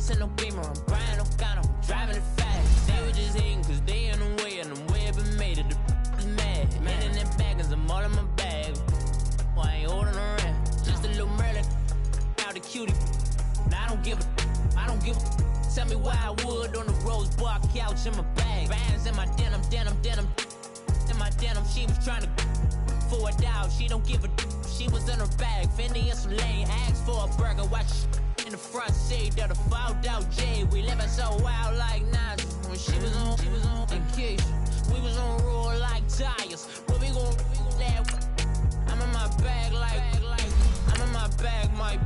Ice in no beamer, I'm Brian O'Connor, I'm driving it fast. They were just hating cause they in the way, and the way I've been made it, the is mad. Man in them baggins, I'm all in my bag. Well, I ain't holding around, just a little Merlin, out the cutie. Now I don't give a. Tell me why I would on the rose bar couch in my bag. Bands in my denim. In my denim, she was trying to for it out. She don't give a. She was in her bag. Fendi and some lane. Asked for a burger. Watch in the front seat of the fouled out J. We living so wild like Nas. When she was on vacation. We was on roll like tires. What we gon' I'm in my bag like I'm in my bag, my.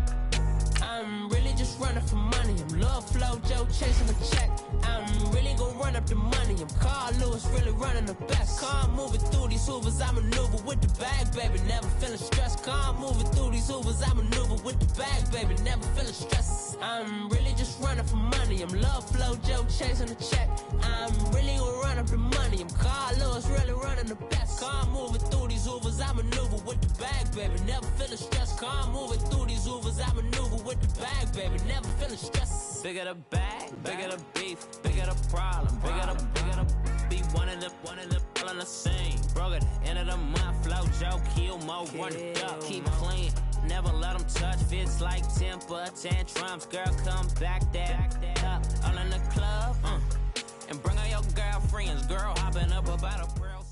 I'm really just running for money. I'm Love Flow Joe chasing a check. I'm really gonna run up the money. I'm Carl Lewis, really running the best. Car moving through these Hoovers, I maneuver with the bag, baby. Never feeling stressed. Car moving through these Hoovers, I maneuver with the bag, baby. Never feeling stressed. I'm really just running for money. I'm Love Flow Joe chasing a check. I'm really gonna run up the money. I'm Carl Lewis, really running the best. Car moving through these Hoovers, I maneuver with the bag, baby. Never feeling stressed. Car moving through these Hoovers, I maneuver with the bag, baby. Never feeling stressed. Bigger the bag, bigger the beef, bigger the problem, bigger the be one in the all in the same. Broke at the end of the month, flow Joe, kill mo, run it up, keep clean. Never let them touch, fits like temper tantrums. Girl, come back that up, all in the club, and bring all your girlfriends. Girl, hopping up about a real.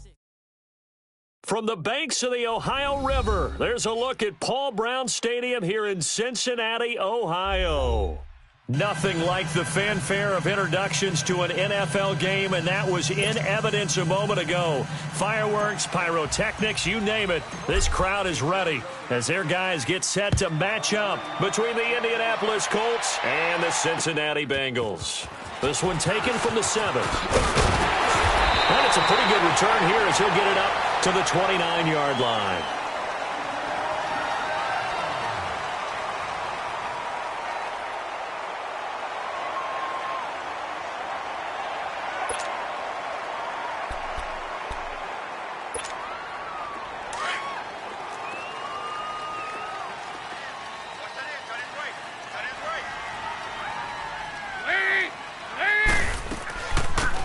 From the banks of the Ohio River, there's a look at Paul Brown Stadium here in Cincinnati, Ohio. Nothing like the fanfare of introductions to an NFL game, and that was in evidence a moment ago. Fireworks, pyrotechnics, you name it. This crowd is ready as their guys get set to match up between the Indianapolis Colts and the Cincinnati Bengals. This one taken from the 7. And it's a pretty good return here as he'll get it up to the 29-yard line.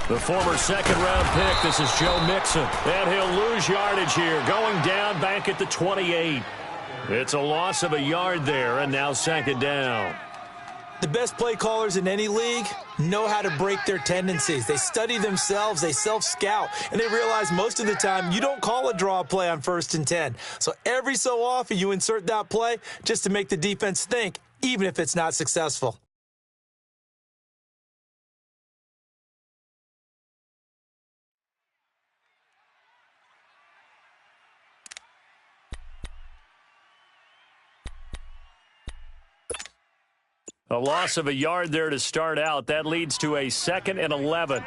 The former second-round pick, this is Joe Mixon. And he'll lose yardage here, going down back at the 28. It's a loss of a yard there, and now second down. The best play callers in any league know how to break their tendencies. They study themselves, they self-scout, and they realize most of the time you don't call a draw play on 1st and 10. So every so often you insert that play just to make the defense think, even if it's not successful. A loss of a yard there to start out. That leads to a 2nd and 11.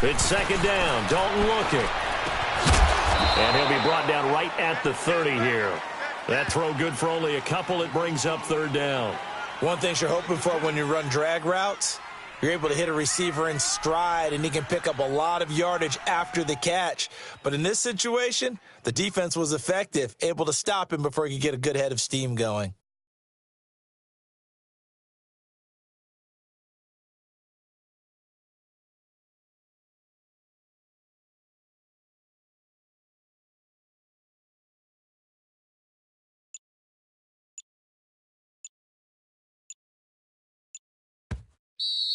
It's second down. Dalton looking. And he'll be brought down right at the 30 here. That throw good for only a couple. It brings up 3rd down. One thing you're hoping for when you run drag routes, you're able to hit a receiver in stride, and he can pick up a lot of yardage after the catch. But in this situation, the defense was effective, able to stop him before he could get a good head of steam going.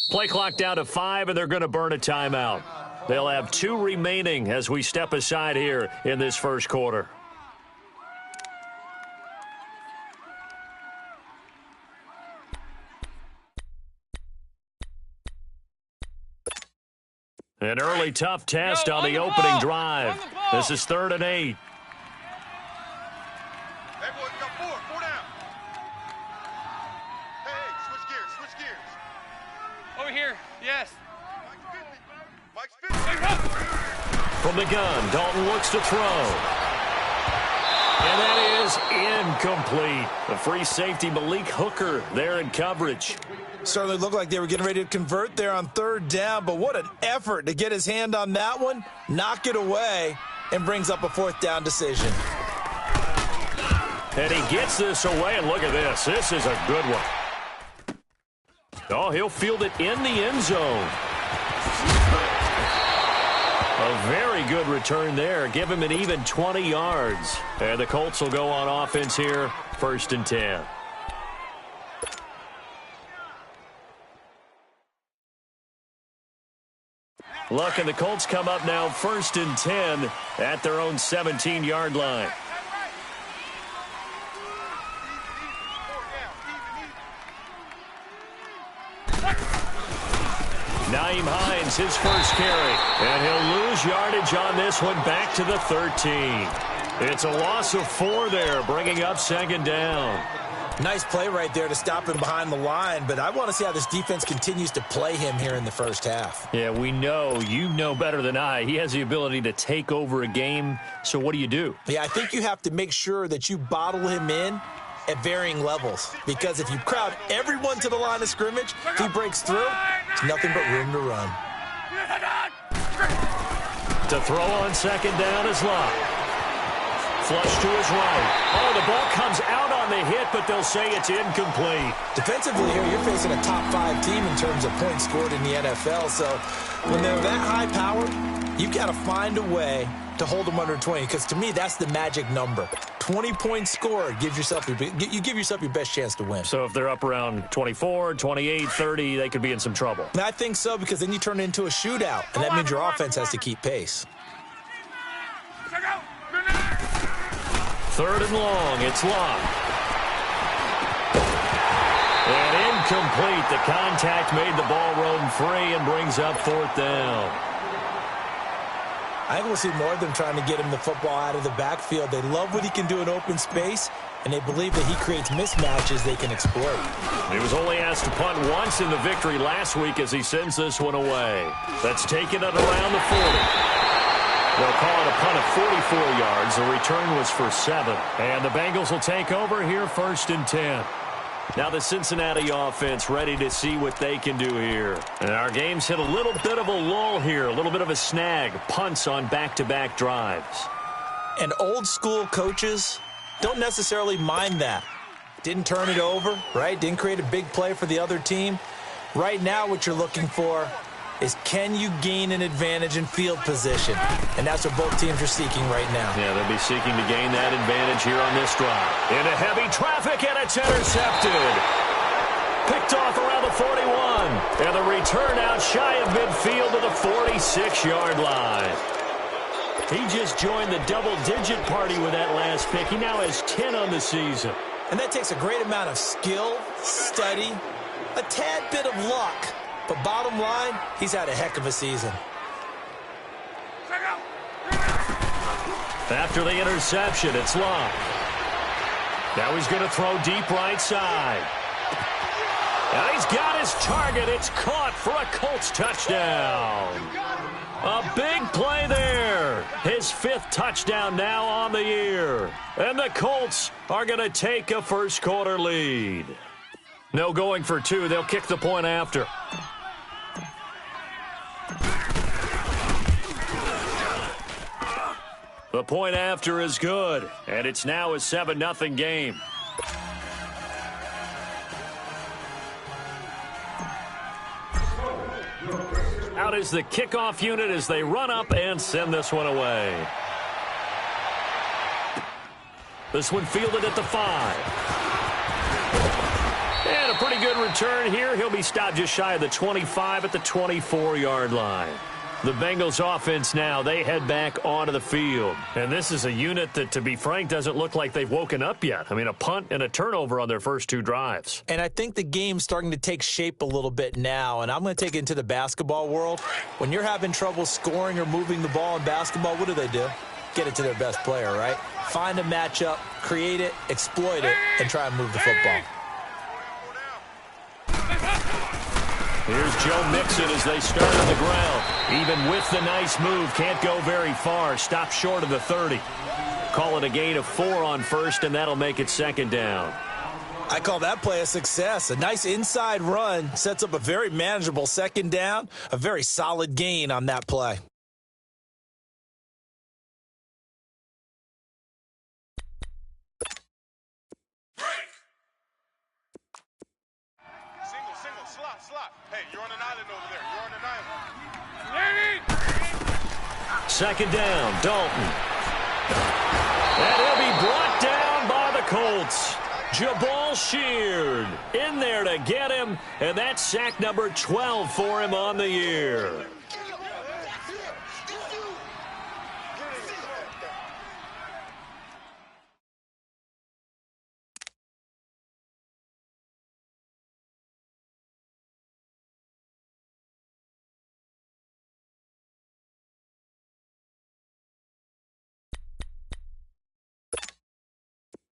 Play clock down to 5, and they're going to burn a timeout. They'll have 2 remaining as we step aside here in this first quarter. An early tough test on the opening drive. This is 3rd and 8. Hey, boys, we got 4 down. Hey, switch gears. Over here, yes. Mike's 50. From the gun, Dalton looks to throw. And that is incomplete. The free safety, Malik Hooker, there in coverage. Certainly looked like they were getting ready to convert there on 3rd down, but what an effort to get his hand on that one, knock it away, and brings up a 4th down decision. And he gets this away, and look at this. This is a good one. Oh, he'll field it in the end zone. A very good return there. Give him an even 20 yards. And the Colts will go on offense here, 1st and 10. Look, and the Colts come up now 1st and 10 at their own 17-yard line. Nyheim Hines, his first carry. And he'll lose yardage on this one back to the 13. It's a loss of 4 there, bringing up 2nd down. Nice play right there to stop him behind the line, but I want to see how this defense continues to play him here in the first half. Yeah, we know. You know better than I. He has the ability to take over a game, so what do? Yeah, I think you have to make sure that you bottle him in at varying levels, because if you crowd everyone to the line of scrimmage, if he breaks through, there's nothing but room to run. To throw on 2nd down is Locke. Flush to his right. Oh, the ball comes out on the hit, but they'll say it's incomplete. Defensively here, you're facing a top 5 team in terms of points scored in the NFL, so when they're that high powered, you've got to find a way to hold them under 20, because to me, that's the magic number. 20 points scored, you give yourself your best chance to win. So if they're up around 24, 28, 30, they could be in some trouble. And I think so, because then you turn it into a shootout, and that means your offense has to keep pace. 3rd and long, it's Locke. And incomplete. The contact made the ball roam free and brings up 4th down. I think we'll see more of them trying to get him the football out of the backfield. They love what he can do in open space, and they believe that he creates mismatches they can exploit. He was only asked to punt once in the victory last week as he sends this one away. That's taken it around the 40. They'll call it a punt of 44 yards. The return was for 7. And the Bengals will take over here 1st and 10. Now the Cincinnati offense ready to see what they can do here. And our game's hit a little bit of a lull here, a little bit of a snag. Punts on back-to-back drives. And old school coaches don't necessarily mind that. Didn't turn it over, right? Didn't create a big play for the other team. Right now what you're looking for is, can you gain an advantage in field position? And that's what both teams are seeking right now. Yeah, they'll be seeking to gain that advantage here on this drive. Into heavy traffic, and it's intercepted. Picked off around the 41. And the return out shy of midfield to the 46-yard line. He just joined the double-digit party with that last pick. He now has 10 on the season. And that takes a great amount of skill, study, a tad bit of luck. But bottom line, he's had a heck of a season. After the interception, it's Locke. Now he's going to throw deep right side. And he's got his target. It's caught for a Colts touchdown. A big play there. His 5th touchdown now on the year. And the Colts are going to take a first-quarter lead. No going for 2. They'll kick the point after. The point after is good, and it's now a 7-0 game. Out is the kickoff unit as they run up and send this one away. This one fielded at the 5. And a pretty good return here. He'll be stopped just shy of the 25 at the 24-yard line. The Bengals offense now, they head back onto the field. And this is a unit that, to be frank, doesn't look like they've woken up yet. I mean, a punt and a turnover on their first 2 drives. And I think the game's starting to take shape a little bit now. And I'm going to take it into the basketball world. When you're having trouble scoring or moving the ball in basketball, what do? Get it to their best player, right? Find a matchup, create it, exploit it, and try and move the football. Here's Joe Mixon as they start on the ground. Even with the nice move, can't go very far. Stop short of the 30. Call it a gain of 4 on first, and that'll make it 2nd down. I call that play a success. A nice inside run sets up a very manageable 2nd down. A very solid gain on that play. Slot. Hey, you're on an island over there. You're on an island. Second down, Dalton. And he'll be brought down by the Colts. Jabal Sheard in there to get him, and that's sack number 12 for him on the year.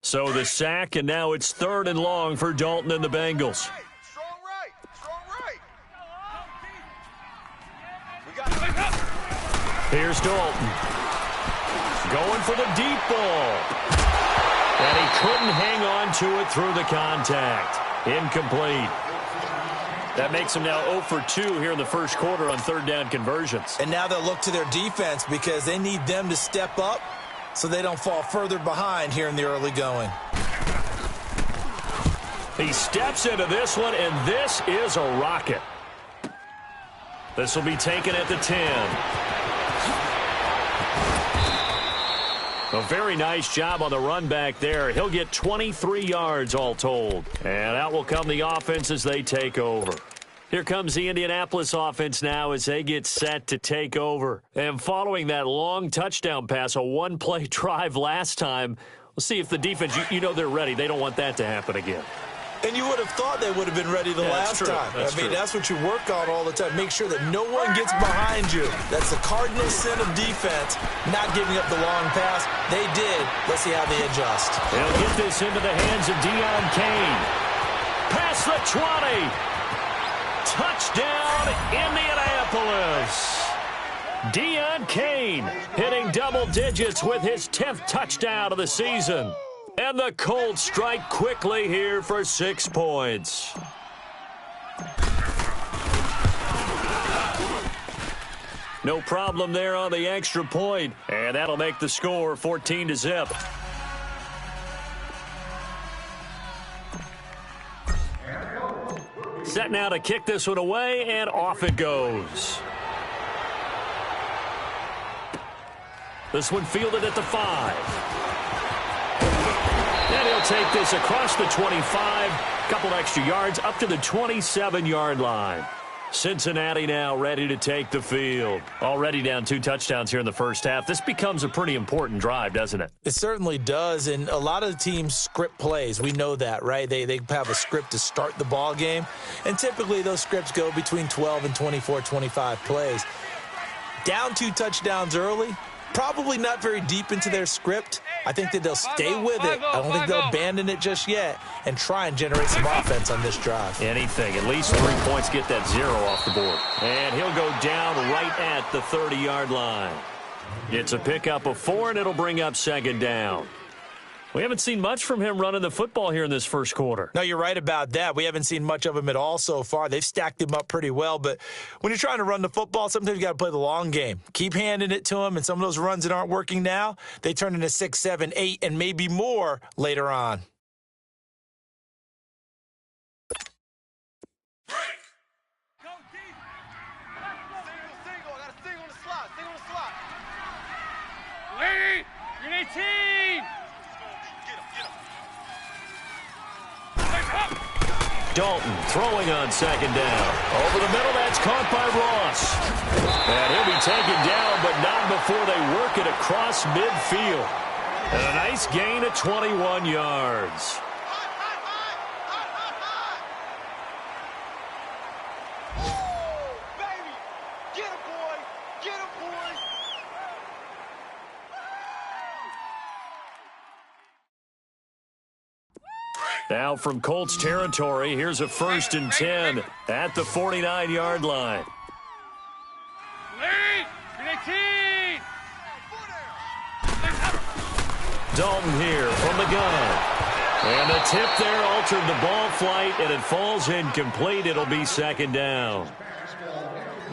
So the sack, and now it's 3rd and long for Dalton and the Bengals. Strong right. We got it. Here's Dalton. Going for the deep ball. And he couldn't hang on to it through the contact. Incomplete. That makes him now 0 for 2 here in the first quarter on 3rd down conversions. And now they'll look to their defense because they need them to step up so they don't fall further behind here in the early going. He steps into this one, and this is a rocket. This will be taken at the 10. A very nice job on the run back there. He'll get 23 yards all told. And out will come the offense as they take over. Here comes the Indianapolis offense now as they get set to take over. And following that long touchdown pass, a one-play drive last time, we'll see if the defense, you know they're ready. They don't want that to happen again. And you would have thought they would have been ready the last time. That's what you work on all the time. Make sure that no one gets behind you. That's the cardinal sin of defense, not giving up the long pass. They did. Let's see how they adjust. They'll get this into the hands of Deon Cain. Past the 20. Touchdown, Indianapolis. Deon Cain hitting double digits with his 10th touchdown of the season. And the Colts strike quickly here for 6 points. No problem there on the extra point. And that'll make the score 14-0. Set now to kick this one away, and off it goes. This one fielded at the 5. And he'll take this across the 25, couple extra yards up to the 27-yard line. Cincinnati now ready to take the field. Already down 2 touchdowns here in the first half. This becomes a pretty important drive, doesn't it? It certainly does, and a lot of the teams script plays. We know that, right? They have a script to start the ball game, and typically those scripts go between 12 and 24, 25 plays. Down 2 touchdowns early, probably not very deep into their script. I think that they'll stay with it. I don't think they'll abandon it just yet and try and generate some offense on this drive. Anything. At least 3 points, get that 0 off the board. And he'll go down right at the 30-yard line. It's a pickup of 4, and it'll bring up 2nd down. We haven't seen much from him running the football here in this first quarter. No, you're right about that. We haven't seen much of him at all so far. They've stacked him up pretty well, but when you're trying to run the football, sometimes you got to play the long game. Keep handing it to him, and some of those runs that aren't working now, they turn into 6, 7, 8, and maybe more later on. Single. I got a single on the slot. Lady, you're 18. Dalton throwing on 2nd down. Over the middle, that's caught by Ross. And he'll be taken down, but not before they work it across midfield. And a nice gain of 21 yards. Baby, get him, boy. Get him, boy. Now from Colts territory, here's a 1st and 10 at the 49-yard line. Lady, you're 18. Dalton here from the gun. And the tip there altered the ball flight, and it falls incomplete. It'll be 2nd down.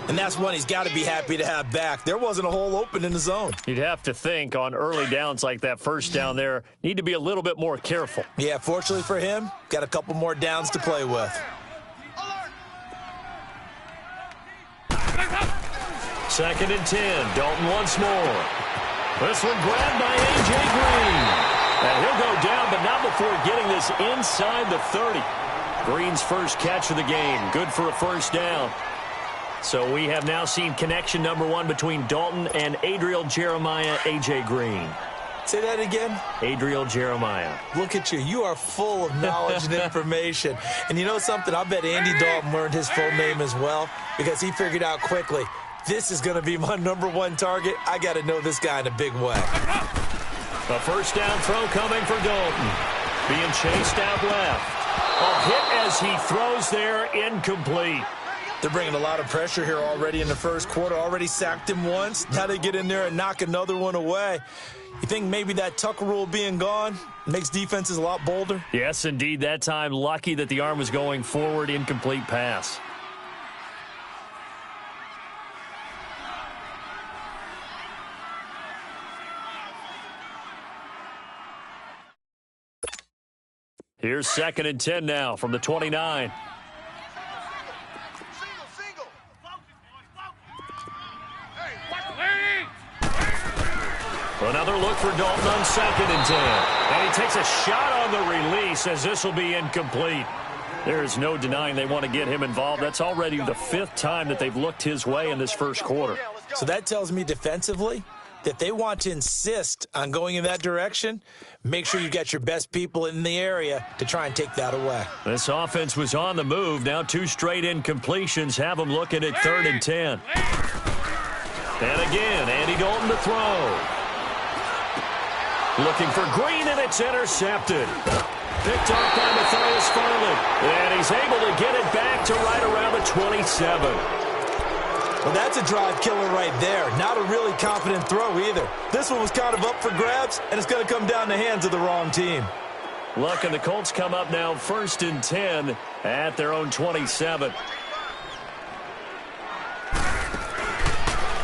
And that's one he's got to be happy to have back. There wasn't a hole open in the zone. You'd have to think on early downs like that 1st down there, need to be a little bit more careful. Yeah, fortunately for him, got a couple more downs to play with. 2nd and 10. Dalton once more. This one grabbed by A.J. Green. And he'll go down, but not before getting this inside the 30. Green's first catch of the game. Good for a first down. So we have now seen connection number 1 between Dalton and Adriel Jeremiah, A.J. Green. Say that again? Adriel Jeremiah. Look at you. You are full of knowledge and information. And you know something? I bet Andy Dalton learned his full name as well because he figured out quickly, this is going to be my number 1 target. I got to know this guy in a big way. A first down throw coming for Dalton. Being chased out left. A hit as he throws there, incomplete. They're bringing a lot of pressure here already in the first quarter. Already sacked him once. Now they get in there and knock another one away. You think maybe that Tucker rule being gone makes defenses a lot bolder? Yes, indeed. That time, lucky that the arm was going forward, incomplete pass. Here's 2nd and 10 now from the 29. Another look for Dalton on 2nd and 10. And he takes a shot on the release as this will be incomplete. There is no denying they want to get him involved. That's already the 5th time that they've looked his way in this first quarter. So that tells me defensively that they want to insist on going in that direction. Make sure you got your best people in the area to try and take that away. This offense was on the move. Now 2 straight incompletions have them looking at 3rd and 10. And again, Andy Dalton to throw. Looking for Green, and it's intercepted. Picked off by Matthias Farley. And he's able to get it back to right around the 27. Well, that's a drive killer right there. Not a really confident throw either. This one was kind of up for grabs, and it's going to come down the hands of the wrong team. Look, and the Colts come up now 1st and 10 at their own 27.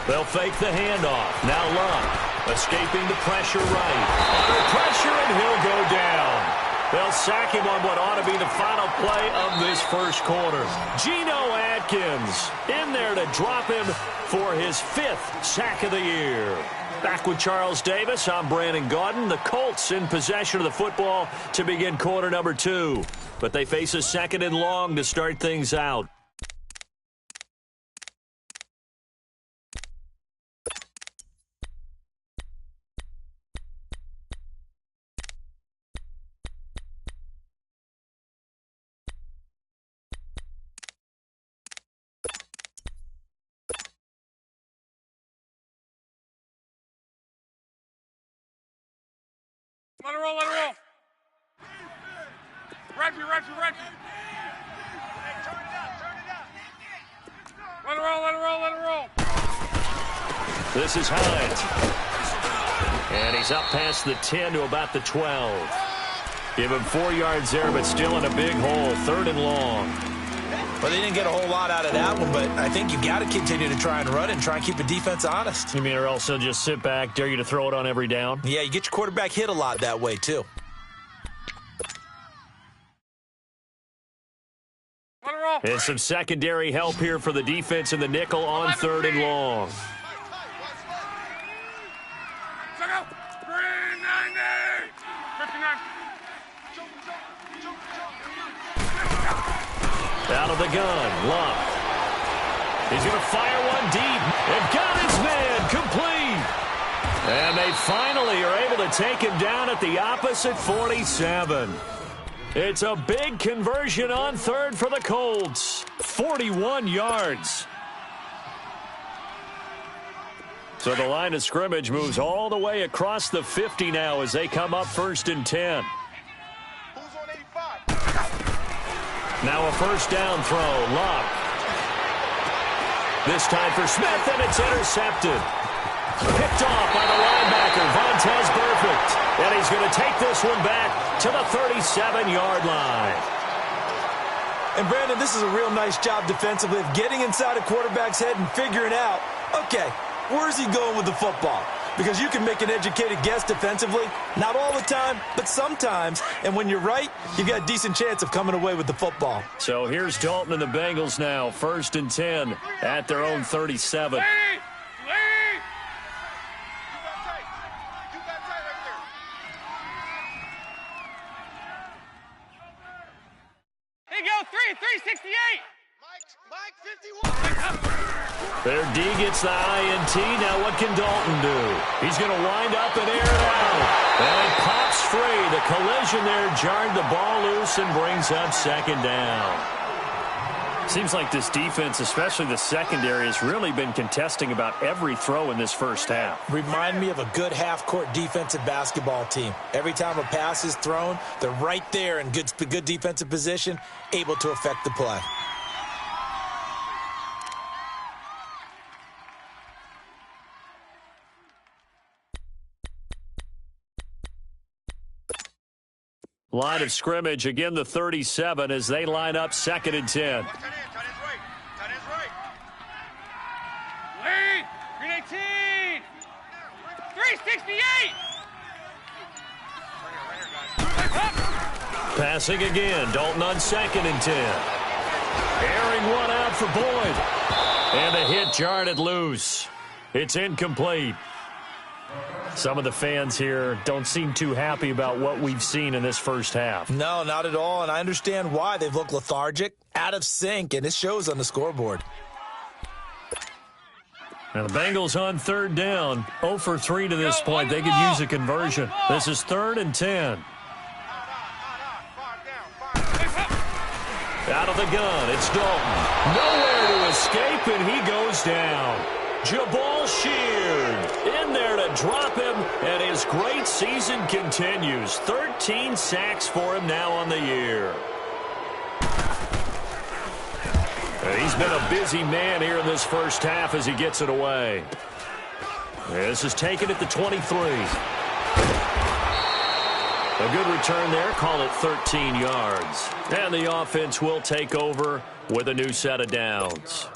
They'll fake the handoff. Now Luck. Escaping the pressure right. Under pressure, and he'll go down. They'll sack him on what ought to be the final play of this first quarter. Geno Atkins in there to drop him for his 5th sack of the year. Back with Charles Davis, I'm Brandon Gaudin. The Colts in possession of the football to begin quarter number 2. But they face a 2nd and long to start things out. Let it roll, let it roll. Reggie. Hey, turn it up. Let it roll. This is Hines. And he's up past the 10 to about the 12. Give him 4 yards there, but still in a big hole. 3rd and long. Well, they didn't get a whole lot out of that one, but I think you got to continue to try and run and try and keep the defense honest. You mean or else they'll just sit back, dare you to throw it on every down? Yeah, you get your quarterback hit a lot that way, too. Let it roll. And some secondary help here for the defense in the nickel on 3rd and long. Check out. 390. 59. Out of the gun, Luck. He's going to fire one deep. And got his man complete. And they finally are able to take him down at the opposite 47. It's a big conversion on 3rd for the Colts. 41 yards. So the line of scrimmage moves all the way across the 50 now as they come up 1st and 10. Now a first down throw. Luck. This time for Smith, and it's intercepted. Picked off by the linebacker, Vontaze Burfict. And he's going to take this one back to the 37-yard line. And, Brandon, this is a real nice job defensively of getting inside a quarterback's head and figuring out, okay, where's he going with the football? Because you can make an educated guess defensively, not all the time, but sometimes. And when you're right, you got a decent chance of coming away with the football. So here's Dalton and the Bengals now, 1st and 10 at their own 37. 368. Mike 51. Their D gets the INT. Now what can Dalton do? He's going to wind up and air it out. And it pops free. The collision there jarred the ball loose and brings up second down. Seems like this defense, especially the secondary, has really been contesting about every throw in this first half. Remind me of a good half-court defensive basketball team. Every time a pass is thrown, they're right there in good defensive position, able to affect the play. Line of scrimmage, again the 37 as they line up 2nd and 10. Tight end right. Tight end's right. Lead. Green 18. 368. Right here, guys. Passing again, Dalton on 2nd and 10. Airing one out for Boyd. And the hit jarred it loose. It's incomplete. Some of the fans here don't seem too happy about what we've seen in this first half. No, not at all, and I understand why. They've looked lethargic, out of sync, and it shows on the scoreboard. Now the Bengals on 3rd down, 0 for 3 to this point. They could use a conversion. This is 3rd and 10. Out of the gun, it's Dalton. Nowhere to escape, and he goes down. Jabal Sheard in there to drop him, and his great season continues. 13 sacks for him now on the year. He's been a busy man here in this first half as he gets it away. This is taken at the 23. A good return there, call it 13 yards. And the offense will take over with a new set of downs.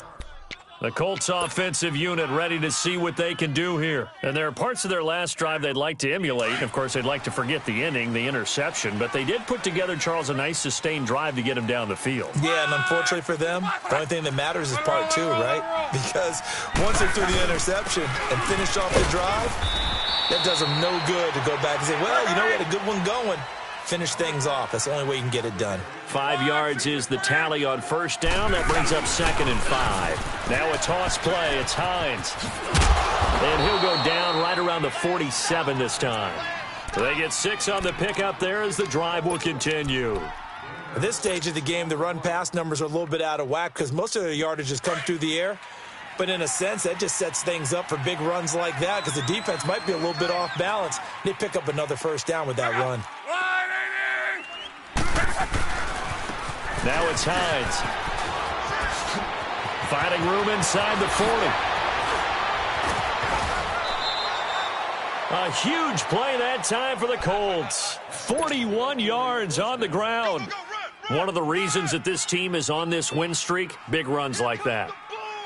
The Colts offensive unit ready to see what they can do here. And there are parts of their last drive they'd like to emulate. Of course, they'd like to forget the inning, the interception. But they did put together, Charles, a nice sustained drive to get him down the field. Yeah, and unfortunately for them, the only thing that matters is part 2, right? Because once they threw the interception and finished off the drive, that does them no good to go back and say, well, you know, we had a good one going. Finish things off. That's the only way you can get it done. 5 yards is the tally on 1st down. That brings up 2nd and 5. Now a toss play. It's Hines. And he'll go down right around the 47 this time. They get 6 on the pickup there as the drive will continue. At this stage of the game, the run-pass numbers are a little bit out of whack because most of their yardage has come through the air. But in a sense, that just sets things up for big runs like that because the defense might be a little bit off balance. They pick up another 1st down with that run. Now it's Hines. Finding room inside the 40. A huge play that time for the Colts. 41 yards on the ground. One of the reasons that this team is on this win streak, big runs like that.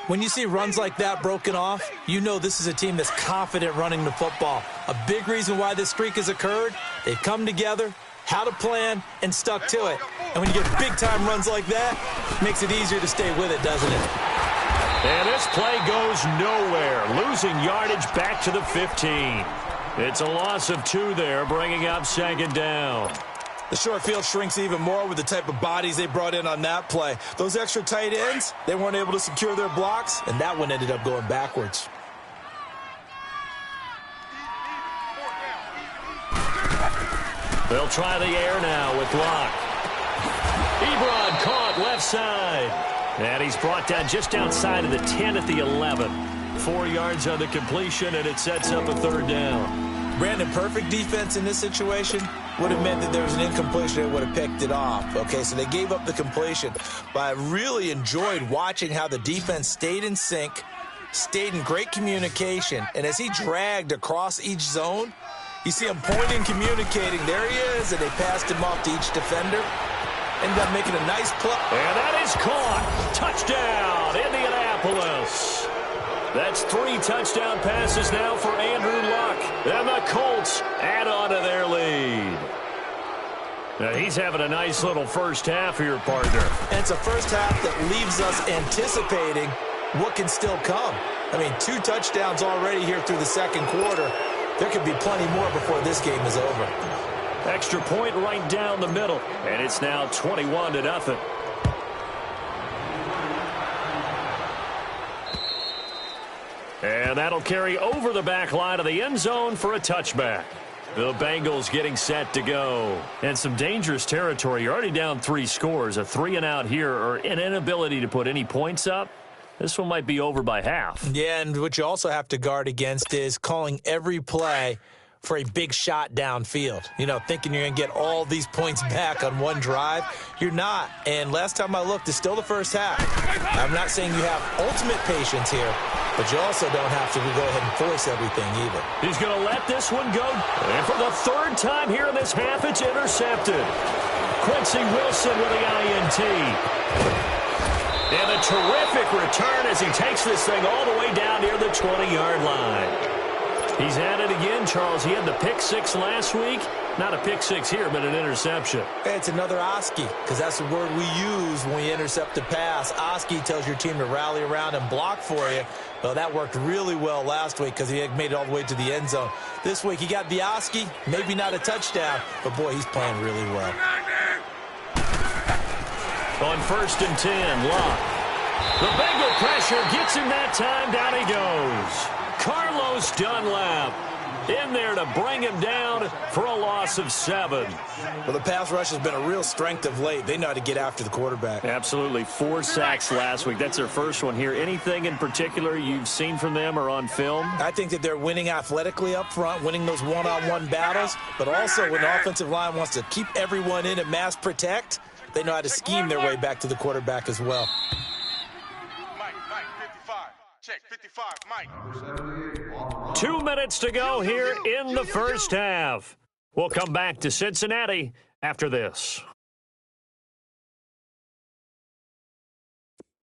When you see runs like that broken off, you know this is a team that's confident running the football. A big reason why this streak has occurred, they've come together, had a plan, and stuck to it. And when you get big-time runs like that, it makes it easier to stay with it, doesn't it? And this play goes nowhere, losing yardage back to the 15. It's a loss of 2 there, bringing up 2nd down. The short field shrinks even more with the type of bodies they brought in on that play. Those extra tight ends, they weren't able to secure their blocks, and that one ended up going backwards. They'll try the air now with Locke. Ebron caught left side. And he's brought down just outside of the 10 at the 11. 4 yards on the completion, and it sets up a 3rd down. Brandon, perfect defense in this situation would have meant that there was an incompletion and would have picked it off. Okay, so they gave up the completion. But I really enjoyed watching how the defense stayed in sync, stayed in great communication, and as he dragged across each zone, you see him pointing, communicating. There he is, and they passed him off to each defender. Ended up making a nice play. And that is caught. Touchdown, Indianapolis. That's 3 touchdown passes now for Andrew Luck. And the Colts add on to their lead. Now he's having a nice little first half here, partner. And it's a first half that leaves us anticipating what can still come. I mean, 2 touchdowns already here through the 2nd quarter. There could be plenty more before this game is over. Extra point right down the middle. And it's now 21-0. And that'll carry over the back line of the end zone for a touchback. The Bengals getting set to go. And some dangerous territory. You're already down 3 scores. A 3-and-out here or an inability to put any points up. This one might be over by half. Yeah, and what you also have to guard against is calling every play for a big shot downfield. You know, thinking you're going to get all these points back on one drive. You're not. And last time I looked, it's still the first half. I'm not saying you have ultimate patience here, but you also don't have to go ahead and force everything either. He's going to let this one go. And for the 3rd time here in this half, it's intercepted. Quincy Wilson with the INT. And a terrific return as he takes this thing all the way down near the 20-yard line. He's at it again, Charles. He had the pick 6 last week. Not a pick 6 here, but an interception. It's another Oski, because that's the word we use when we intercept a pass. Oski tells your team to rally around and block for you. Well, that worked really well last week because he had made it all the way to the end zone. This week, he got the Oski, maybe not a touchdown, but, boy, he's playing really well. On 1st and 10, Locke. The Bengal pressure gets him that time. Down he goes. Carlos Dunlap in there to bring him down for a loss of 7. Well, the pass rush has been a real strength of late. They know how to get after the quarterback. Absolutely. 4 sacks last week. That's their first one here. Anything in particular you've seen from them or on film? I think that they're winning athletically up front, winning those one-on-one battles, but also when the offensive line wants to keep everyone in and mass protect, they know how to scheme their way back to the quarterback as well. Mike, 55. Check, 55, Mike. 2 minutes to go here in the first half. We'll come back to Cincinnati after this.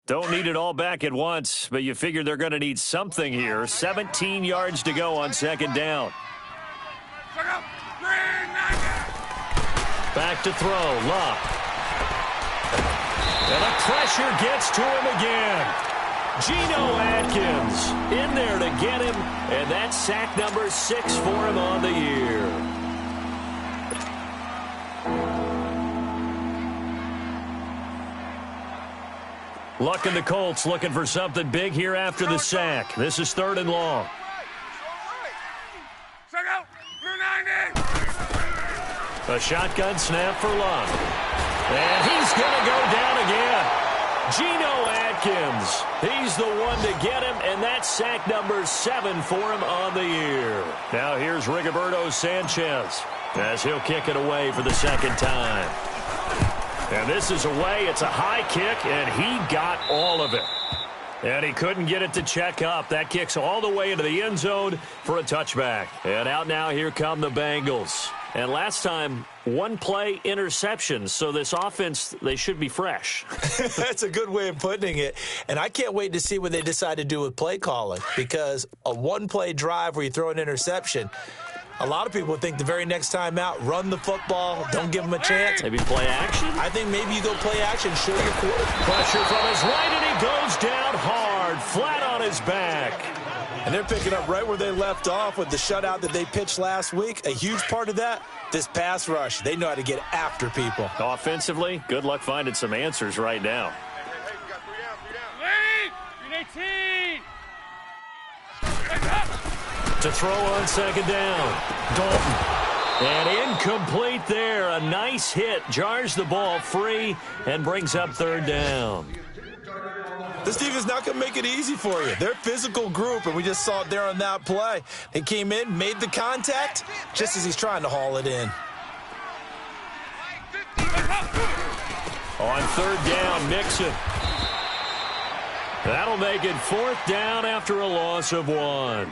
Don't need it all back at once, but you figure they're going to need something here. 17 yards to go on 2nd down. Back to throw, Locke. And the pressure gets to him again. Geno Atkins in there to get him, and that's sack number 6 for him on the year. Luck and the Colts looking for something big here after the sack. This is 3rd and long. A shotgun snap for Luck. And he's going to go down again. Geno Atkins, he's the one to get him, and that's sack number 7 for him on the year. Now here's Rigoberto Sanchez as he'll kick it away for the 2nd time. And this is away. It's a high kick, and he got all of it. And he couldn't get it to check up. That kicks all the way into the end zone for a touchback. And out now, here come the Bengals. And last time, 1-play interception. So this offense, they should be fresh. That's a good way of putting it. And I can't wait to see what they decide to do with play calling, because a 1-play drive where you throw an interception, a lot of people think the very next time out, run the football, don't give them a chance. Maybe play action? I think maybe you go play action, show your quarterback. Pressure from his right, and he goes down hard, flat on his back. And they're picking up right where they left off with the shutout that they pitched last week. A huge part of that, this pass rush. They know how to get after people. Offensively, good luck finding some answers right now. Hey, you got 3 down. To throw on 2nd down, Dalton. And incomplete there. A nice hit. Jars the ball free and brings up 3rd down. This defense not going to make it easy for you. They're a physical group, and we just saw it there on that play. They came in, made the contact, just as he's trying to haul it in. On 3rd down, Mixon. That'll make it 4th down after a loss of 1.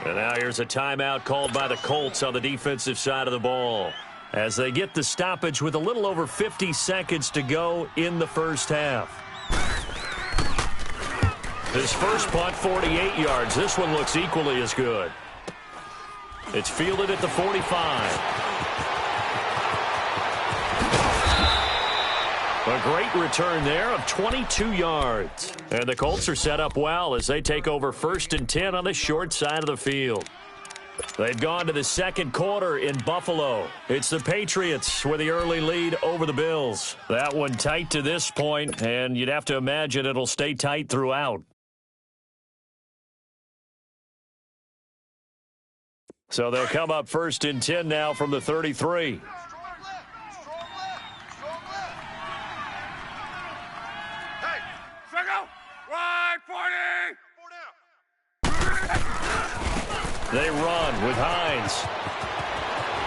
And now here's a timeout called by the Colts on the defensive side of the ball, as they get the stoppage with a little over 50 seconds to go in the first half. His first punt, 48 yards. This one looks equally as good. It's fielded at the 45. A great return there of 22 yards. And the Colts are set up well as they take over 1st and 10 on the short side of the field. They've gone to the 2nd quarter in Buffalo. It's the Patriots with the early lead over the Bills. That one tight to this point, and you'd have to imagine it'll stay tight throughout. So they'll come up 1st and 10 now from the 33. They run with Hines.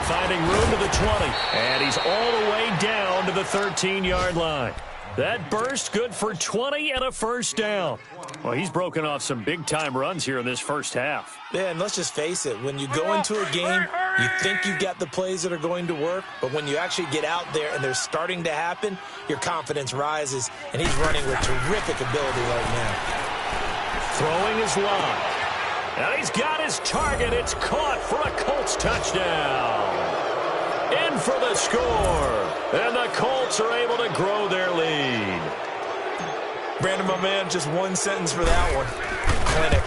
Finding room to the 20. And he's all the way down to the 13-yard line. That burst good for 20 and a first down. Well, he's broken off some big-time runs here in this first half. Yeah, and let's just face it. When you go into a game, you think you've got the plays that are going to work, but when you actually get out there and they're starting to happen, your confidence rises, and he's running with terrific ability right now. Throwing his line. And he's got his target. It's caught for a Colts touchdown. In for the score. And the Colts are able to grow their lead. Brandon, my man, just one sentence for that one. Clinic.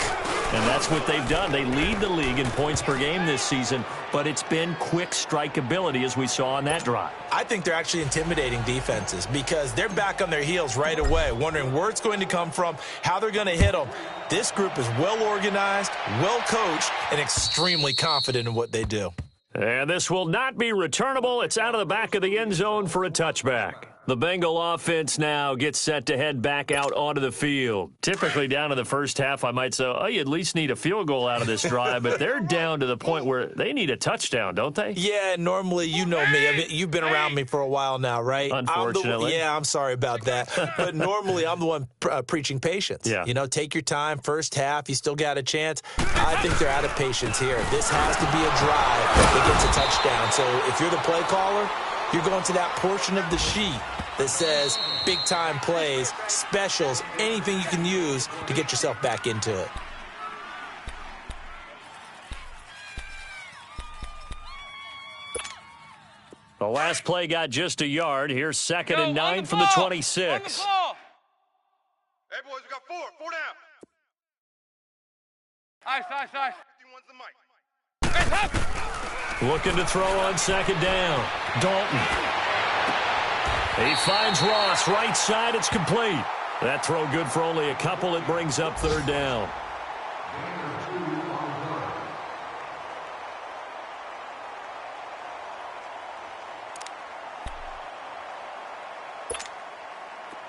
And that's what they've done. They lead the league in points per game this season, but it's been quick strike ability as we saw on that drive. I think they're actually intimidating defenses because they're back on their heels right away, wondering where it's going to come from, how they're going to hit them. This group is well organized, well coached, and extremely confident in what they do. And this will not be returnable. It's out of the back of the end zone for a touchback. The Bengal offense now gets set to head back out onto the field. Typically down in the first half, I might say, oh, you at least need a field goal out of this drive, but they're down to the point where they need a touchdown, don't they? Yeah, normally, you know me. I mean, you've been around me for a while now, right? Unfortunately. I'm sorry about that. But normally, I'm the one preaching patience. Yeah. You know, take your time. First half, you still got a chance. I think they're out of patience here. This has to be a drive that gets a touchdown. So if you're the play caller, you're going to that portion of the sheet that says big-time plays, specials, anything you can use to get yourself back into it. The last play got just a yard. Here's 2nd and 9 from the 26. Hey, boys, we got four down. Ice. 51's the mic. Looking to throw on 2nd down. Dalton. He finds Ross right side. It's complete. That throw good for only a couple. It brings up 3rd down.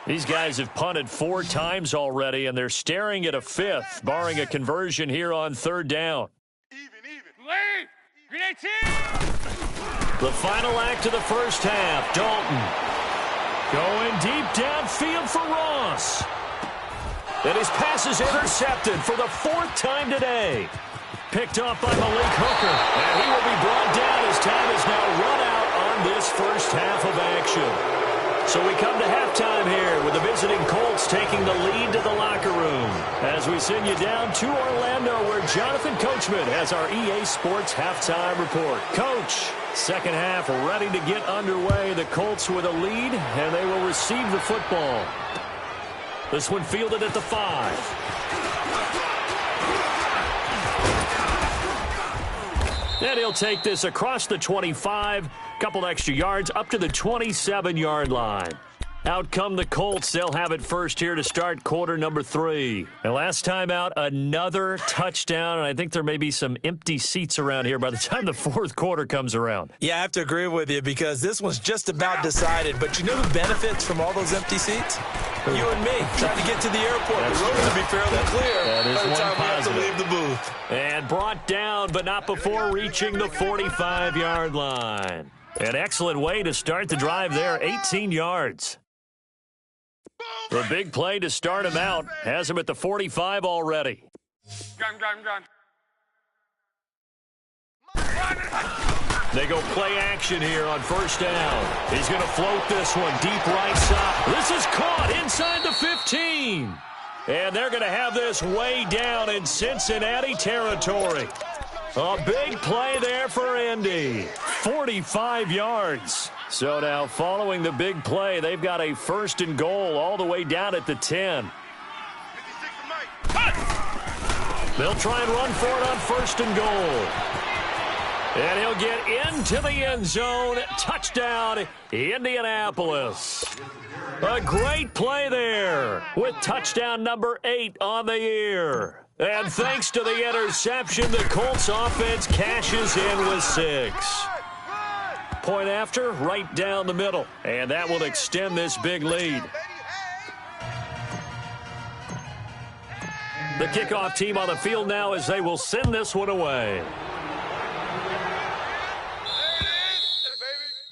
These guys have punted 4 times already, and they're staring at a 5th, barring a conversion here on 3rd down. Even. Leave! Green 18! The final act of the first half. Dalton going deep downfield for Ross. And his pass is intercepted for the 4th time today. Picked off by Malik Hooker. And he will be brought down as time is now run out on this first half of action. So we come to halftime here with the visiting Colts taking the lead to the locker room as we send you down to Orlando where Jonathan Coachman has our EA Sports halftime report. Coach, second half ready to get underway. The Colts with a lead, and they will receive the football. This one fielded at the 5. And he'll take this across the 25, couple extra yards, up to the 27-yard line. Out come the Colts. They'll have it first here to start quarter number 3. And last time out, another touchdown, and I think there may be some empty seats around here by the time the 4th quarter comes around. Yeah, I have to agree with you because this one's just about decided. But you know who benefits from all those empty seats? You and me, trying to get to the airport. The roads will be fairly clear by the time we positive. have to leave the booth. And brought down, but not before reaching the 45-yard line. An excellent way to start the drive there, 18 yards. The big play to start him out has him at the 45 already. Gun. They go play action here on first down. He's going to float this one deep right side. This is caught inside the 15. And they're going to have this way down in Cincinnati territory. A big play there for Indy. 45 yards. So now following the big play, they've got a 1st and goal all the way down at the 10. 56 the mic. They'll try and run for it on 1st and goal. And he'll get into the end zone. Touchdown, Indianapolis. A great play there with touchdown number 8 on the year. And thanks to the interception, the Colts offense cashes in with 6. Point after, right down the middle. And that will extend this big lead. The kickoff team on the field now as they will send this one away.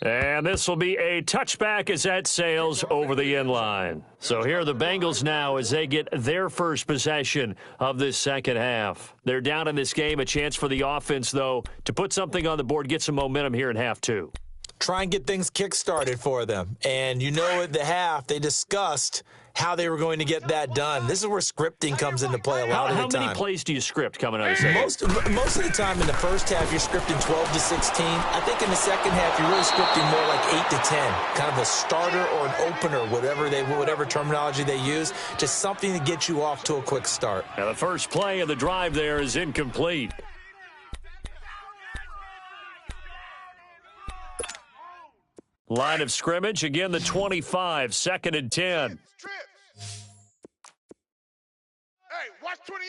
And this will be a touchback as that sails over the end line. So here are the Bengals now as they get their first possession of this second half. They're down in this game. A chance for the offense, though, to put something on the board, get some momentum here in half two. Try and get things kick-started for them. And you know at the half, they discussed how they were going to get that done. This is where scripting comes into play a lot of the time. How many plays do you script coming out of the Most of the time in the first half, you're scripting 12 to 16. I think in the second half, you're really scripting more like 8 to 10. Kind of a starter or an opener, whatever terminology they use. Just something to get you off to a quick start. Now the first play of the drive there is incomplete. Line of scrimmage, again the 25, 2nd and 10. Hey, watch 20.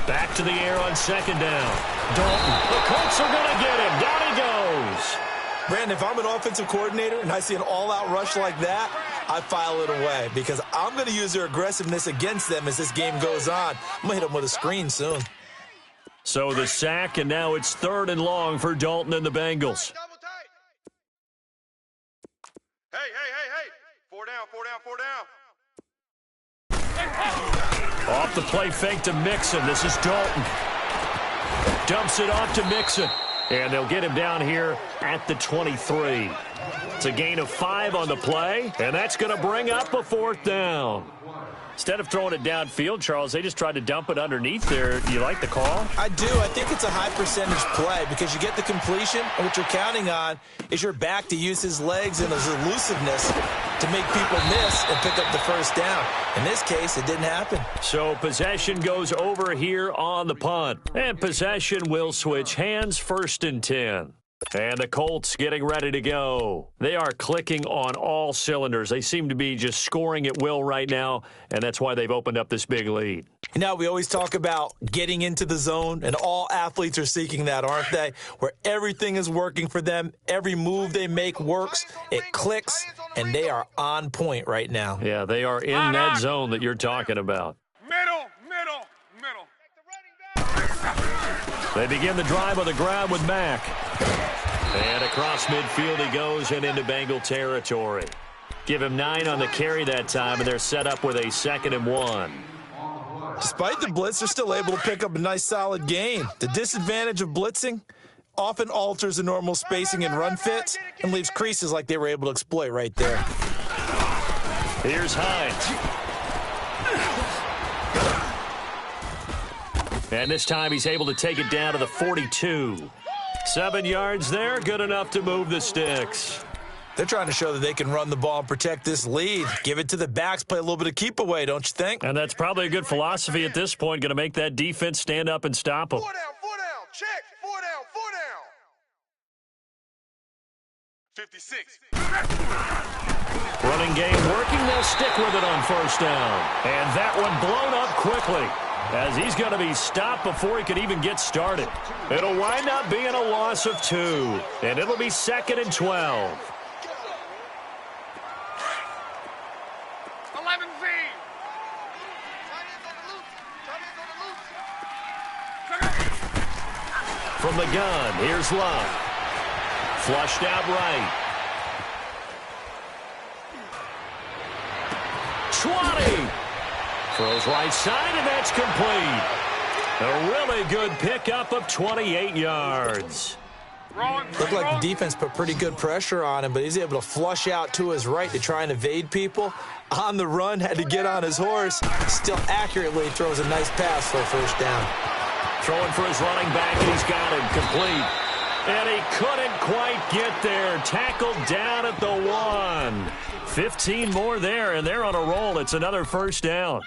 Back to the air on 2nd down. Dalton, the Colts are going to get him. Down he goes. Brandon, if I'm an offensive coordinator and I see an all-out rush like that, I file it away because I'm going to use their aggressiveness against them as this game goes on. I'm going to hit them with a screen soon. So the sack, and now it's 3rd and long for Dalton and the Bengals. Hey. 4 down. Off the play fake to Mixon. This is Dalton. Dumps it off to Mixon. And they'll get him down here at the 23. It's a gain of 5 on the play, and that's going to bring up a 4th down. Instead of throwing it downfield, Charles, they just tried to dump it underneath there. Do you like the call? I do. I think it's a high percentage play because you get the completion, and what you're counting on is your back to use his legs and his elusiveness to make people miss and pick up the first down. In this case, it didn't happen. So possession goes over here on the punt. And possession will switch hands, 1st and 10. And the Colts getting ready to go. They are clicking on all cylinders. They seem to be just scoring at will right now, and that's why they've opened up this big lead. You know, we always talk about getting into the zone, and all athletes are seeking that, aren't they? Where everything is working for them. Every move they make works. It clicks, and they are on point right now. Yeah, they are in that zone that you're talking about. Middle. They begin the drive on the ground with Mack. And across midfield he goes and into Bengal territory. Give him 9 on the carry that time, and they're set up with a 2nd and 1. Despite the blitz, they're still able to pick up a nice, solid gain. The disadvantage of blitzing often alters the normal spacing and run fits and leaves creases like they were able to exploit right there. Here's Hines. And this time he's able to take it down to the 42. 7 yards there, good enough to move the sticks. They're trying to show that they can run the ball and protect this lead. Give it to the backs, play a little bit of keep away, don't you think? And that's probably a good philosophy at this point, going to make that defense stand up and stop them. 4 down. Check. 4 down. 56. Running game working, they'll stick with it on 1st down. And that one blown up quickly, as he's going to be stopped before he could even get started. It'll wind up being a loss of 2, and it'll be 2nd and 12. 11 Z. From the gun, here's Love. Flushed out right. 20. Throws right side, and that's complete. A really good pickup of 28 yards. Looked like the defense put pretty good pressure on him, but he's able to flush out to his right to try and evade people. On the run, had to get on his horse. Still accurately throws a nice pass for a 1st down. Throwing for his running back, and he's got him complete. And he couldn't quite get there. Tackled down at the 1. 15 more there, and they're on a roll. It's another 1st down.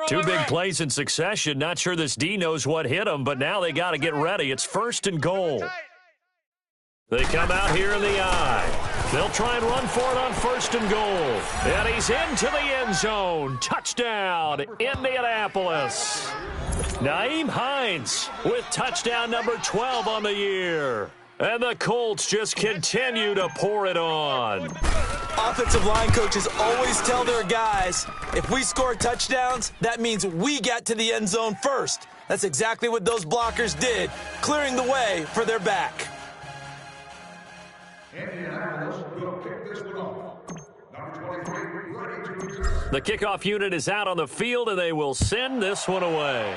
Two big plays in succession. Not sure this D knows what hit him, but now they got to get ready. It's 1st and goal. They come out here in the eye. They'll try and run for it on 1st and goal. And he's into the end zone. Touchdown, Indianapolis. Nyheim Hines with touchdown number 12 on the year. And the Colts just continue to pour it on. Offensive line coaches always tell their guys, if we score touchdowns, that means we got to the end zone first. That's exactly what those blockers did, clearing the way for their back. The kickoff unit is out on the field, and they will send this one away.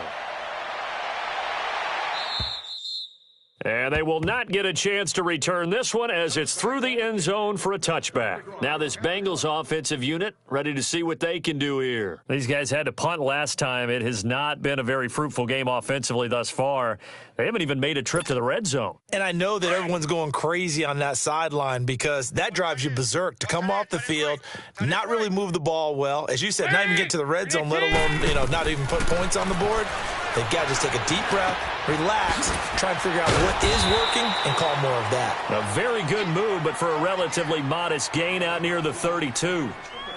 And they will not get a chance to return this one as it's through the end zone for a touchback. Now this Bengals offensive unit ready to see what they can do here. These guys had to punt last time. It has not been a very fruitful game offensively thus far. They haven't even made a trip to the red zone. And I know that everyone's going crazy on that sideline because that drives you berserk to come off the field, not really move the ball well. As you said, not even get to the red zone, let alone, not even put points on the board. They've got to just take a deep breath, relax, try and figure out what is working, and call more of that. A very good move, but for a relatively modest gain out near the 32.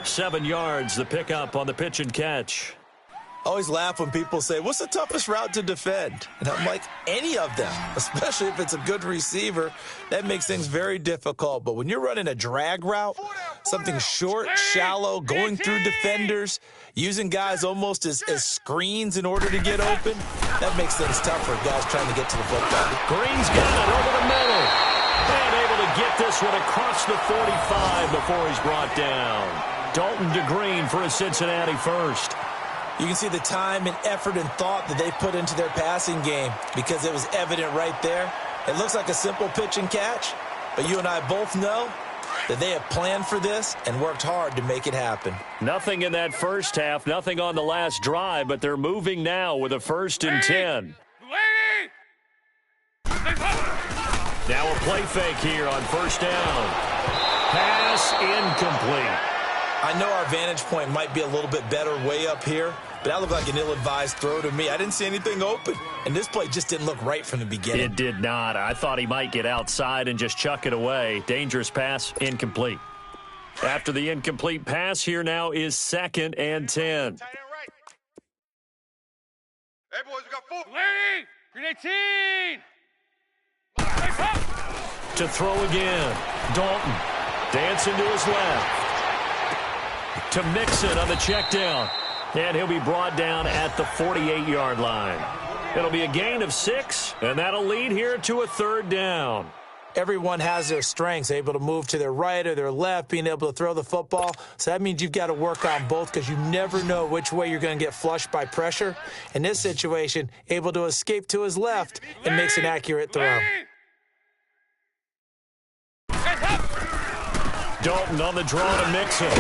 7 yards, the pickup on the pitch and catch. I always laugh when people say, what's the toughest route to defend? And I'm like, any of them, especially if it's a good receiver. That makes things very difficult. But when you're running a drag route, something short, shallow, going through defenders, using guys almost as screens in order to get open, that makes things tough for guys trying to get to the football. Green's got it over the middle. And able to get this one across the 45 before he's brought down. Dalton to Green for a Cincinnati first. You can see the time and effort and thought that they put into their passing game because it was evident right there. It looks like a simple pitch and catch, but you and I both know that they have planned for this and worked hard to make it happen. Nothing in that first half, nothing on the last drive, but they're moving now with a 1st and 10. Now a play fake here on 1st down. Pass incomplete. I know our vantage point might be a little bit better way up here, but that looked like an ill-advised throw to me. I didn't see anything open, and this play just didn't look right from the beginning. It did not. I thought he might get outside and just chuck it away. Dangerous pass, incomplete. After the incomplete pass, here now is 2nd and 10. Hey, boys, we got 4. Lady! Green 18! To throw again. Dalton dancing to his left. To Mixon on the check down. And he'll be brought down at the 48-yard line. It'll be a gain of 6, and that'll lead here to a 3rd down. Everyone has their strengths, able to move to their right or their left, being able to throw the football. So that means you've got to work on both because you never know which way you're going to get flushed by pressure. In this situation, able to escape to his left and makes an accurate throw. Dalton on the draw to Mixon.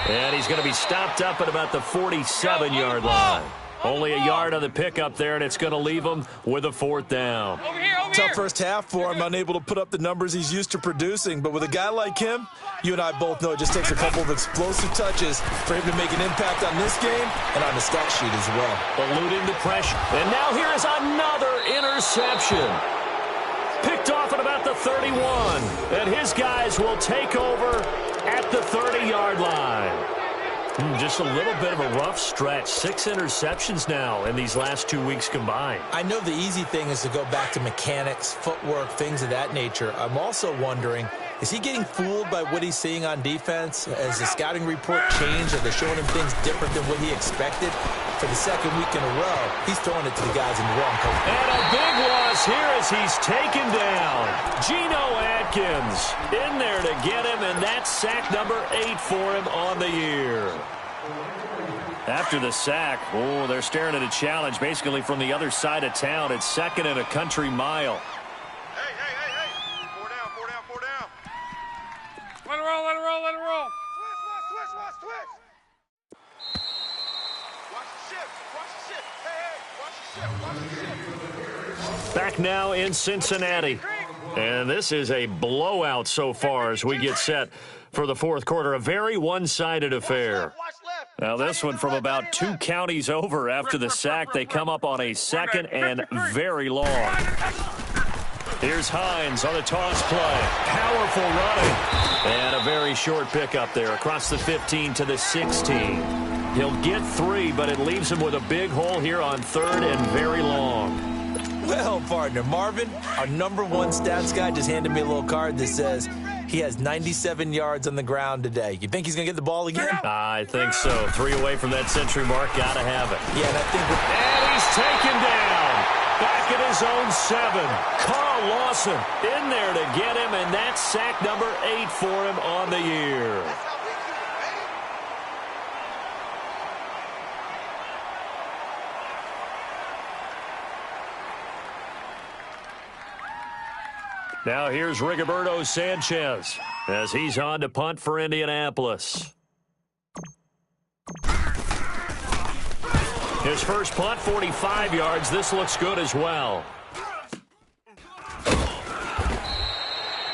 And he's going to be stopped up at about the 47-yard line. Only a yard on the pickup there, and it's going to leave him with a 4th down. Tough first half for him, unable to put up the numbers he's used to producing. But with a guy like him, you and I both know it just takes a couple of explosive touches for him to make an impact on this game and on the stat sheet as well. Eluding the pressure. And now here is another interception. Picked off at about the 31. And his guys will take over at the 30-yard line. Just a little bit of a rough stretch. 6 interceptions now in these last 2 weeks combined. I know the easy thing is to go back to mechanics, footwork, things of that nature. I'm also wondering, is he getting fooled by what he's seeing on defense? Has the scouting report changed? Are they showing him things different than what he expected? For the 2nd week in a row, he's throwing it to the guys in the wrong coach. And a big loss here as he's taken down. Geno Atkins in there to get him, and that's sack number 8 for him on the year. After the sack, they're staring at a challenge basically from the other side of town. It's 2nd and a country mile. Hey. 4 down. Let it roll. Switch. Watch the shift. Back now in Cincinnati. And this is a blowout so far as we get set for the 4th quarter. A very one-sided affair. Now this one from about 2 counties over. After the sack, they come up on a 2nd and very long. Here's Hines on the toss play. Powerful running. And a very short pickup there across the 15 to the 16. He'll get 3, but it leaves him with a big hole here on 3rd and very long. Well, partner, Marvin, our number 1 stats guy, just handed me a little card that says he has 97 yards on the ground today. You think he's going to get the ball again? I think so. 3 away from that century mark. Got to have it. Yeah, and I think... And he's taken down. Back at his own 7. Carl Lawson in there to get him, and that's sack number 8 for him on the year. Now here's Rigoberto Sanchez as he's on to punt for Indianapolis. His first punt, 45 yards. This looks good as well.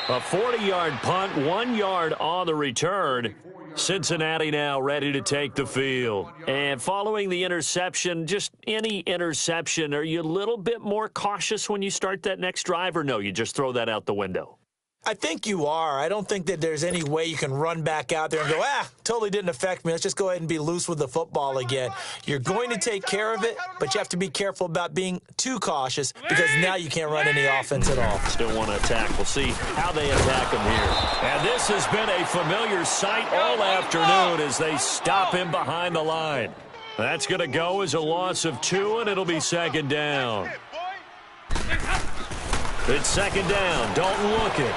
A 40-yard punt, 1 yard on the return. Cincinnati now ready to take the field. And following the interception, just any interception, are you a little bit more cautious when you start that next drive, or no, you just throw that out the window? I think you are. I don't think that there's any way you can run back out there and go, totally didn't affect me. Let's just go ahead and be loose with the football again. You're going to take care of it, but you have to be careful about being too cautious because now you can't run any offense at all. Still want to attack. We'll see how they attack him here. And this has been a familiar sight all afternoon as they stop him behind the line. That's going to go as a loss of 2, and it'll be 2nd down. It's 2nd down. Dalton looking.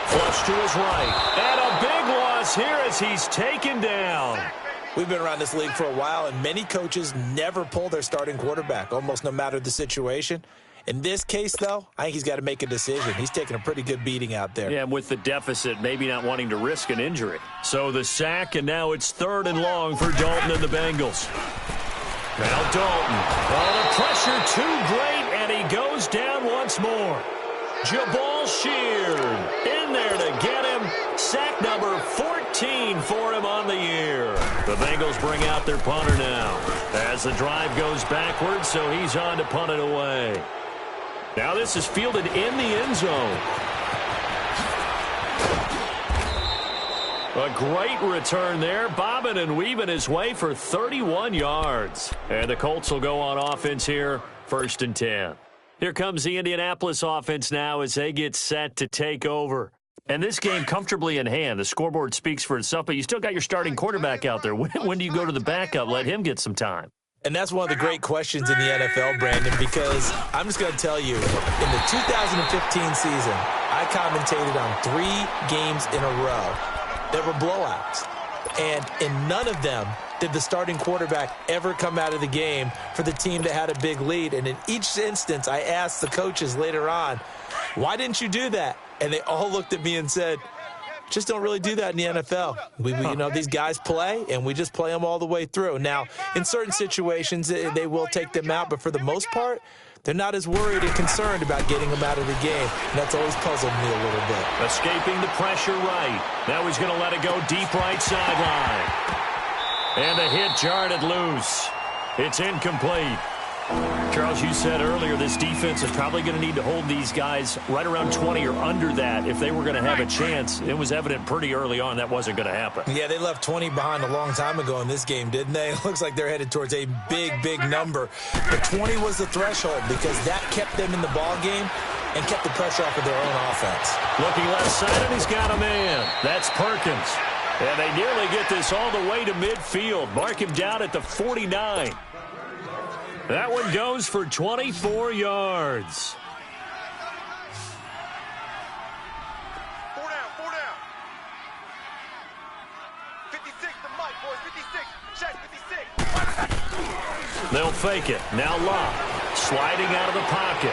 Flush to his right. And a big loss here as he's taken down. We've been around this league for a while, and many coaches never pull their starting quarterback, almost no matter the situation. In this case, though, I think he's got to make a decision. He's taking a pretty good beating out there. Yeah, and with the deficit, maybe not wanting to risk an injury. So the sack, and now it's 3rd and long for Dalton and the Bengals. Now Dalton. Oh, the pressure too great, and he goes down once more. Jabal Sheard in there to get him. Sack number 14 for him on the year. The Bengals bring out their punter now as the drive goes backwards, so he's on to punt it away. Now this is fielded in the end zone. A great return there, bobbing and weaving his way for 31 yards. And the Colts will go on offense here, 1st and 10. Here comes the Indianapolis offense now as they get set to take over. And this game comfortably in hand. The scoreboard speaks for itself, but you still got your starting quarterback out there. When do you go to the backup? Let him get some time. And that's one of the great questions in the NFL, Brandon, because I'm just going to tell you, in the 2015 season, I commentated on 3 games in a row that were blowouts. And in none of them did the starting quarterback ever come out of the game for the team that had a big lead. And in each instance, I asked the coaches later on, why didn't you do that? And they all looked at me and said, just don't really do that in the NFL. These guys play, and we just play them all the way through. Now, in certain situations, they will take them out, but for the most part, they're not as worried and concerned about getting them out of the game. And that's always puzzled me a little bit. Escaping the pressure right. Now he's going to let it go deep right sideline. And the hit jarred it loose. It's incomplete. Charles, you said earlier this defense is probably going to need to hold these guys right around 20 or under that if they were going to have a chance. It was evident pretty early on that wasn't going to happen. Yeah, they left 20 behind a long time ago in this game, didn't they? It looks like they're headed towards a big, big number. But 20 was the threshold because that kept them in the ball game and kept the pressure off of their own offense. Looking left side, and he's got a man. That's Perkins. And they nearly get this all the way to midfield. Mark him down at the 49. That one goes for 24 yards. 4 down. 56, the mic, boys, 56. Check, 56. They'll fake it. Now Locke sliding out of the pocket.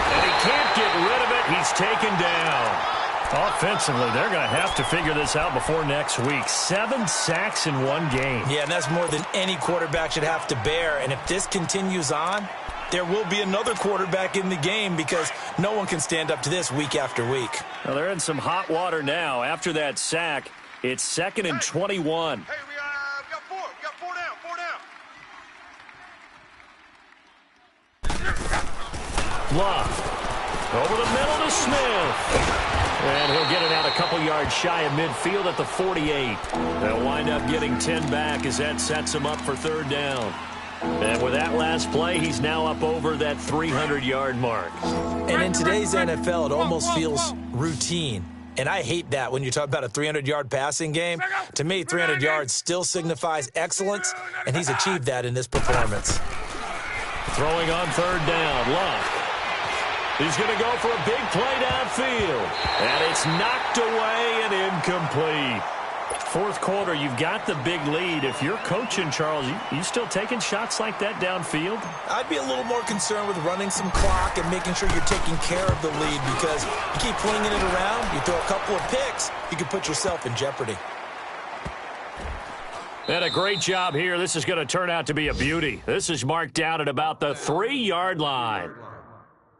And he can't get rid of it. He's taken down. Offensively, they're going to have to figure this out before next week. 7 sacks in one game. Yeah, and that's more than any quarterback should have to bear. And if this continues on, there will be another quarterback in the game because no one can stand up to this week after week. Well, they're in some hot water now. After that sack, it's 2nd and 21. Love. Over the middle to Smith. And he'll get it out a couple yards shy of midfield at the 48. They'll wind up getting 10 back as that sets him up for third down. And with that last play, he's now up over that 300-yard mark. And in today's NFL, it almost feels routine. And I hate that when you talk about a 300-yard passing game. To me, 300 yards still signifies excellence, and he's achieved that in this performance. Throwing on third down, Luck. He's going to go for a big play downfield. And it's knocked away and incomplete. Fourth quarter, you've got the big lead. If you're coaching, Charles, you still taking shots like that downfield? I'd be a little more concerned with running some clock and making sure you're taking care of the lead, because you keep flinging it around, you throw a couple of picks, you can put yourself in jeopardy. And a great job here. This is going to turn out to be a beauty. This is marked down at about the 3-yard line.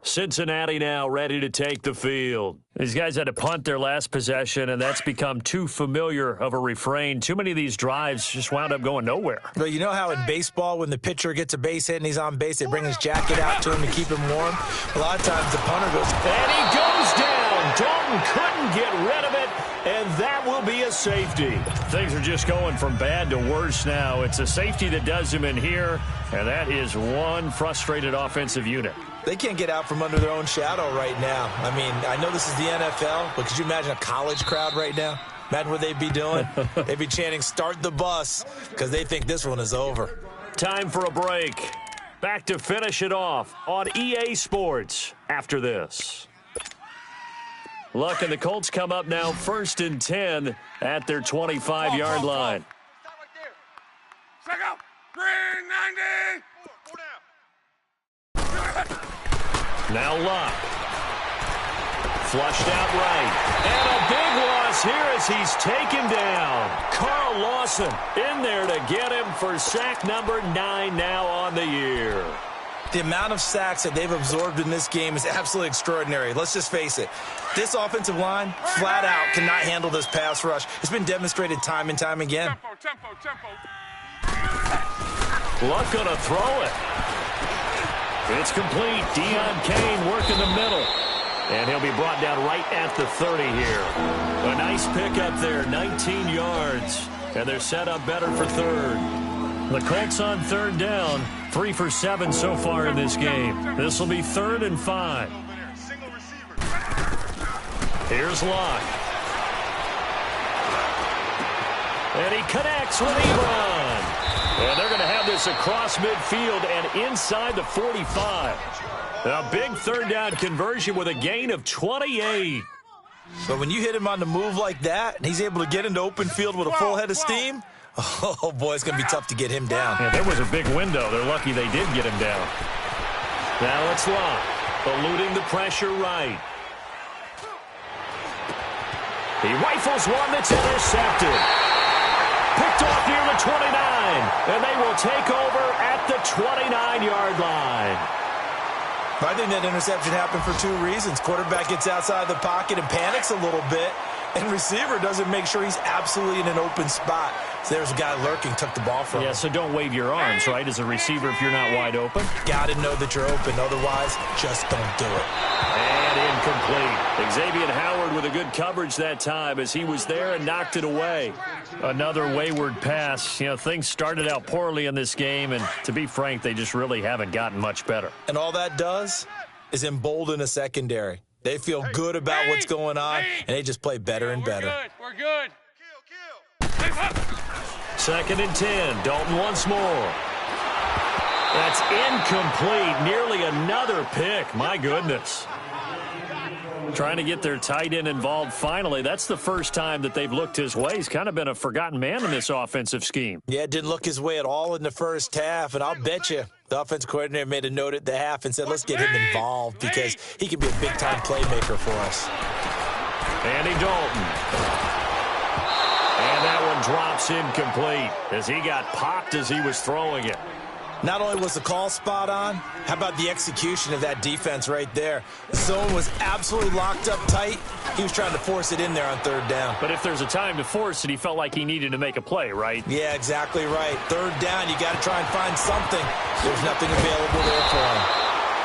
Cincinnati now ready to take the field. These guys had to punt their last possession, and that's become too familiar of a refrain. Too many of these drives just wound up going nowhere. But you know how in baseball, when the pitcher gets a base hit and he's on base, they bring his jacket out to him to keep him warm? A lot of times the punter goes, and he goes down. Dalton couldn't get rid of it, and that will be a safety. Things are just going from bad to worse now. It's a safety that does him in here, and that is one frustrated offensive unit. They can't get out from under their own shadow right now. I mean, I know this is the NFL, but could you imagine a college crowd right now? Imagine what they'd be doing. They'd be chanting, "Start the bus," because they think this one is over. Time for a break. Back to finish it off on EA Sports after this. Luck and the Colts come up now 1st and 10 at their 25-yard line. Stop right there. Check out. Green 90. Now Luck. Flushed out right. And a big loss here as he's taken down. Carl Lawson in there to get him for sack number 9 now on the year. The amount of sacks that they've absorbed in this game is absolutely extraordinary. Let's just face it. This offensive line, flat out, cannot handle this pass rush. It's been demonstrated time and time again. Tempo. Luck gonna throw it. It's complete. Deion Kane working the middle. And he'll be brought down right at the 30 here. A nice pickup there, 19 yards. And they're set up better for third. The Colts on third down, 3 for 7 so far in this game. This will be 3rd and 5. Here's Luck. And he connects with Ebron. And they're going to have this across midfield and inside the 45. A big third down conversion with a gain of 28. But when you hit him on the move like that, and he's able to get into open field with a full head of steam, oh, boy, it's going to be tough to get him down. Yeah, there was a big window. They're lucky they did get him down. Now it's Luck, eluding the pressure right. He rifles one that's intercepted. Picked off near the 29, and they will take over at the 29-yard line. I think that interception happened for 2 reasons. Quarterback gets outside the pocket and panics a little bit, and receiver doesn't make sure he's absolutely in an open spot. So there's a guy lurking, took the ball from him. Yeah, so don't wave your arms, right, as a receiver if you're not wide open. Got to know that you're open. Otherwise, just don't do it. And incomplete. Xavier Howard with a good coverage that time as he was there and knocked it away. Another wayward pass. You know, things started out poorly in this game, and to be frank, they just really haven't gotten much better. And all that does is embolden a secondary. They feel good about what's going on, and they just play better and better. We're good. Kill. 2nd and 10. Dalton once more. That's incomplete. Nearly another pick. My goodness. Trying to get their tight end involved finally. That's the first time that they've looked his way. He's kind of been a forgotten man in this offensive scheme. Yeah, it didn't look his way at all in the first half, and I'll bet you the offensive coordinator made a note at the half and said, let's get him involved because he can be a big-time playmaker for us. Andy Dalton. And that one drops incomplete as he got popped as he was throwing it. Not only was the call spot on, how about the execution of that defense right there? The zone was absolutely locked up tight. He was trying to force it in there on 3rd down. But if there's a time to force it, he felt like he needed to make a play, right? Yeah, exactly right. 3rd down, you got to try and find something. There's nothing available there for him.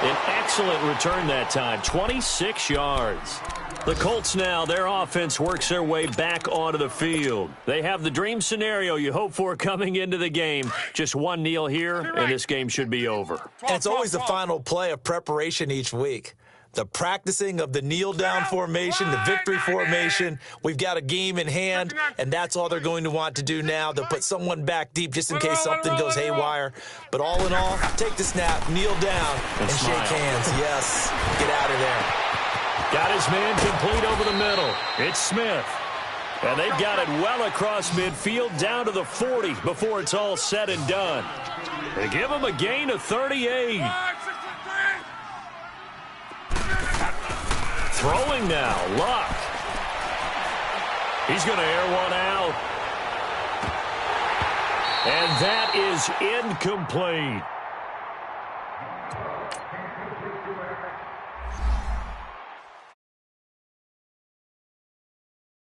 An excellent return that time, 26 yards. The Colts now, their offense works their way back onto the field. They have the dream scenario you hope for coming into the game. Just one kneel here, and this game should be over. And it's always the final play of preparation each week. The practicing of the kneel-down formation, the victory formation. We've got a game in hand, and that's all they're going to want to do now. They'll put someone back deep just in case something goes haywire. But all in all, take the snap, kneel down, and shake hands. Yes, get out of there. Got his man complete over the middle. It's Smith. And they've got it well across midfield down to the 40 before it's all said and done. They give him a gain of 38. Throwing now, Luck. He's going to air one out. And that is incomplete.